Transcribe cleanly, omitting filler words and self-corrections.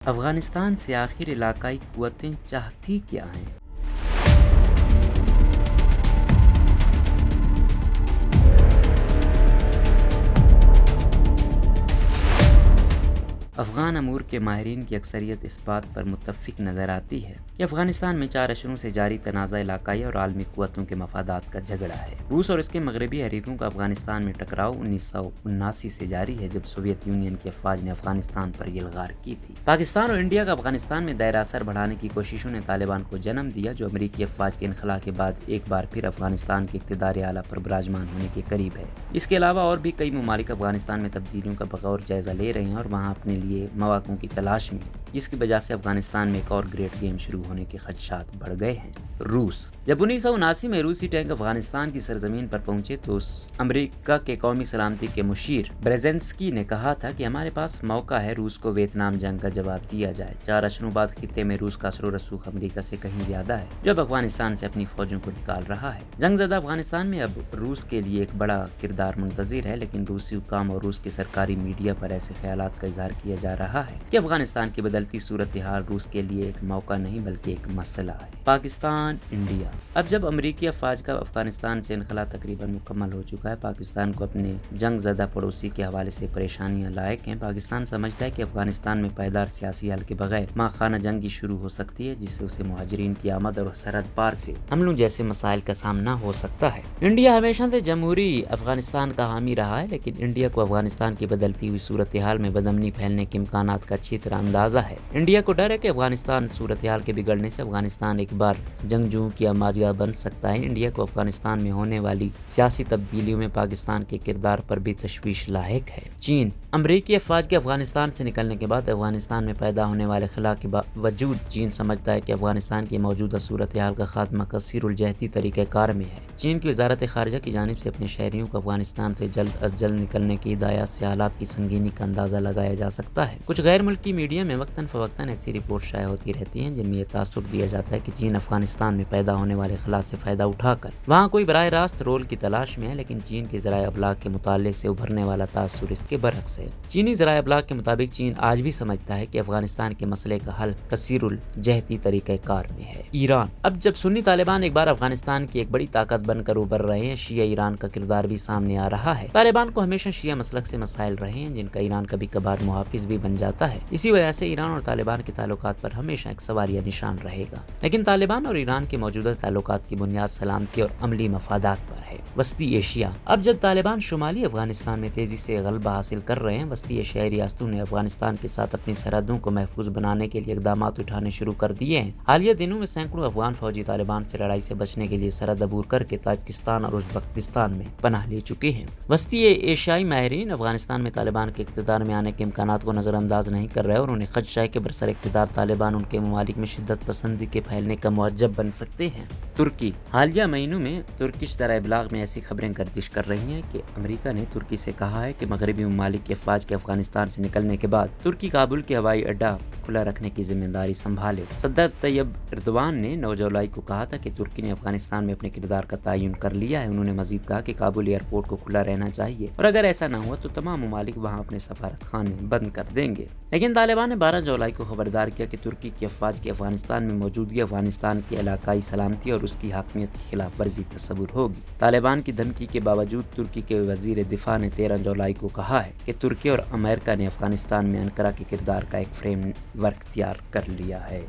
افغانستان سے آخر علاقائی قوتیں چاہتی کیا ہیں؟ افغان امور کے ماہرین کی اکثریت اس بات پر متفق نظر آتی ہے کہ افغانستان میں 4 اشروں سے جاری تنازع علاقائی اور عالمی قوتوں کے مفادات کا جھگڑا ہے۔ روس اور اس کے مغربی حریفوں کا افغانستان میں ٹکراؤ 1979 سے جاری ہے، جب سوویت یونین کی افواج نے افغانستان پر یلغار کی تھی۔ پاکستان اور انڈیا کا افغانستان میں دائرہ اثر بڑھانے کی کوششوں نے طالبان کو جنم دیا، جو امریکی افواج کے انخلا کے بعد ایک بار پھر افغانستان کے اقتدار اعلیٰ پر براجمان ہونے کے قریب ہے۔ اس کے علاوہ اور بھی کئی ممالک افغانستان میں تبدیلیوں کا بغور جائزہ لے رہے ہیں اور وہاں اپنے لیے مواقع کی تلاش میں، جس کی وجہ سے افغانستان میں ایک اور گریٹ گیم شروع ہونے کے خدشات بڑھ گئے ہیں۔ روس۔ جب 1979 میں روسی ٹینک افغانستان کی سرزمین پر پہنچے تو امریکہ کے قومی سلامتی کے مشیر برزینسکی نے کہا تھا کہ ہمارے پاس موقع ہے روس کو ویتنام جنگ کا جواب دیا جائے۔ 4 اشروں بعد خطے میں روس کا اثر و رسوخ امریکہ سے کہیں زیادہ ہے، جب افغانستان سے اپنی فوجوں کو نکال رہا ہے۔ جنگ زدہ افغانستان میں اب روس کے لیے ایک بڑا کردار منتظر ہے، لیکن روسی حکام اور روس کے سرکاری میڈیا پر ایسے خیالات کا اظہار کیا جا رہا ہے کہ افغانستان کی بدلتی صورتحال روس کے لیے ایک موقع نہیں بلکہ ایک مسئلہ ہے۔ پاکستان انڈیا۔ اب جب امریکی افواج کا افغانستان سے انخلا تقریباً مکمل ہو چکا ہے، پاکستان کو اپنے جنگ زدہ پڑوسی کے حوالے سے پریشانیاں لاحق ہیں۔ پاکستان سمجھتا ہے کہ افغانستان میں پائیدار سیاسی حل کے بغیر ماں خانہ جنگی شروع ہو سکتی ہے، جس سے اسے مہاجرین کی آمد اور سرحد پار سے حملوں جیسے مسائل کا سامنا ہو سکتا ہے۔ انڈیا ہمیشہ سے جمہوری افغانستان کا حامی رہا ہے، لیکن انڈیا کو افغانستان کی بدلتی ہوئی صورتحال میں بدامنی پھیلنے کے امکانات کا اچھی طرح اندازہ ہے۔ انڈیا کو ڈر ہے کہ افغانستان صورتحال کے بگڑنے سے افغانستان ایک بار جنگجوؤں کی آماجگاہ بن سکتا ہے۔ انڈیا کو افغانستان میں ہونے والی سیاسی تبدیلیوں میں پاکستان کے کردار پر بھی تشویش لاحق ہے۔ چین۔ امریکی افواج کے افغانستان سے نکلنے کے بعد افغانستان میں پیدا ہونے والے خلا کے باوجود چین سمجھتا ہے کہ افغانستان کی موجودہ صورتحال کا خاتمہ کثیر الجہتی طریقہ کار میں ہے۔ چین کی وزارت خارجہ کی جانب سے اپنے شہریوں کو افغانستان سے جلد از جلد نکلنے کی ہدایات سے حالات کی سنگینی کا اندازہ لگایا جا سکتا ہے۔ کچھ غیر ملکی میڈیا میں وقتاً فوقتاً ایسی رپورٹ شائع ہوتی رہتی ہیں جن میں یہ تاثر دیا جاتا ہے کہ چین افغانستان میں پیدا ہونے والے خلا سے فائدہ اٹھا کر وہاں کوئی براہ راست رول کی تلاش میں ہے، لیکن چین کے ذرائع ابلاغ کے مطالعے سے ابھرنے والا تاثر اس کے برعکس ہے۔ چینی ذرائع ابلاغ کے مطابق چین آج بھی سمجھتا ہے کہ افغانستان کے مسئلے کا حل کثیر الجہتی طریقہ کار میں ہے۔ ایران۔ اب جب سنی طالبان ایک بار افغانستان کی ایک بڑی طاقت بن کر ابھر رہے ہیں، شیعہ ایران کا کردار بھی سامنے آ رہا ہے۔ طالبان کو ہمیشہ شیعہ مسلک سے مسائل رہے ہیں، جن کا ایران کبھی کبھار محافظ بھی بن جاتا ہے۔ اسی وجہ سے ایران اور طالبان کے تعلقات پر ہمیشہ ایک سوالیہ نشان رہے گا، لیکن طالبان اور ایران کے موجودہ تعلقات کی بنیاد سلامتی اور عملی مفادات پر ہے۔ وسطی ایشیا۔ اب جب طالبان شمالی افغانستان میں تیزی سے غلبہ حاصل کر رہے ہیں، وسطی ایشیائی ریاستوں نے افغانستان کے ساتھ اپنی سرحدوں کو محفوظ بنانے کے لیے اقدامات اٹھانے شروع کر دیے ہیں۔ حالیہ دنوں میں سینکڑوں افغان فوجی طالبان سے لڑائی سے بچنے کے لیے سرحد عبور کر کے تاجکستان اور ازبکستان میں پناہ لے چکے ہیں۔ وسطی ایشیائی ماہرین افغانستان میں طالبان کے اقتدار میں آنے کے امکانات کو نظر انداز نہیں کر رہے اور انہیں خدشہ ہے کہ برسر اقتدار طالبان ان کے ممالک میں شدت پسندی کے پھیلنے کا موجب بن سکتے ہیں۔ ترکی۔ حالیہ مہینوں میں ترکش ذرائع ابلاغ میں ایسی خبریں گردش کر رہی ہیں کہ امریکہ نے ترکی سے کہا ہے کہ مغربی ممالک کی افواج کے افغانستان سے نکلنے کے بعد ترکی کابل کے ہوائی اڈہ کھلا رکھنے کی ذمہ داری سنبھالے۔ صدر طیب ایردوان نے 9 جولائی کو کہا تھا کہ ترکی نے افغانستان میں اپنے کردار کا تعین کر لیا ہے۔ انہوں نے مزید کہا کہ کابل ایئرپورٹ کو کھلا رہنا چاہیے اور اگر ایسا نہ ہوا تو تمام ممالک وہاں اپنے سفارت خانے بند کر دیں گے۔ لیکن طالبان نے 12 جولائی کو خبردار کیا کہ ترکی کی افواج کی افغانستان میں موجودگی افغانستان کی علاقائی سلامتی اور اس کی حاکمیت کی خلاف ورزی تصور ہوگی۔ طالبان کی دھمکی کے باوجود ترکی کے وزیر دفاع نے 13 جولائی کو کہا ہے کہ ترکی اور امریکہ نے افغانستان میں انقرہ کے کردار کا ایک فریم ورک تیار کر لیا ہے۔